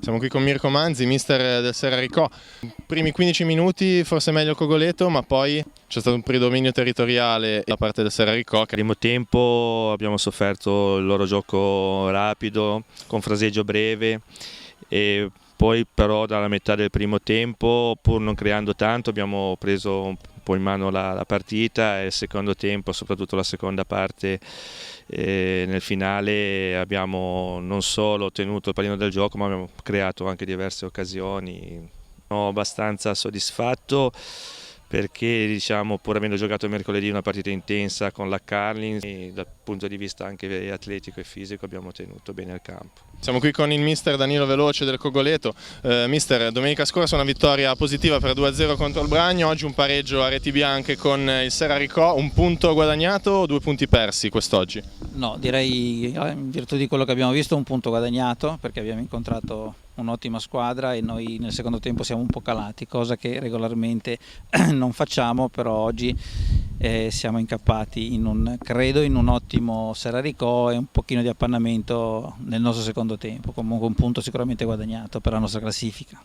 Siamo qui con Mirko Manzi, mister del Serraricò. Primi 15 minuti forse meglio Cogoleto, ma poi c'è stato un predominio territoriale da parte del Serraricò. Primo tempo abbiamo sofferto il loro gioco rapido, con fraseggio breve, e poi però dalla metà del primo tempo, pur non creando tanto, abbiamo preso un po' in mano la partita, e il secondo tempo, soprattutto la seconda parte, nel finale abbiamo non solo ottenuto il pallino del gioco, ma abbiamo creato anche diverse occasioni. Sono abbastanza soddisfatto perché, diciamo, pur avendo giocato mercoledì una partita intensa con la Carlin, dal punto di vista anche atletico e fisico abbiamo tenuto bene al campo. Siamo qui con il mister Danilo Veloce del Cogoleto. Mister, domenica scorsa una vittoria positiva per 2-0 contro il Bragno, oggi un pareggio a reti bianche con il Serraricò, un punto guadagnato o 2 punti persi quest'oggi? No, direi in virtù di quello che abbiamo visto un punto guadagnato, perché abbiamo incontrato un'ottima squadra e noi nel secondo tempo siamo un po' calati, cosa che regolarmente non facciamo, però oggi siamo incappati credo in un ottimo Serraricò e un pochino di appannamento nel nostro secondo tempo, comunque un punto sicuramente guadagnato per la nostra classifica.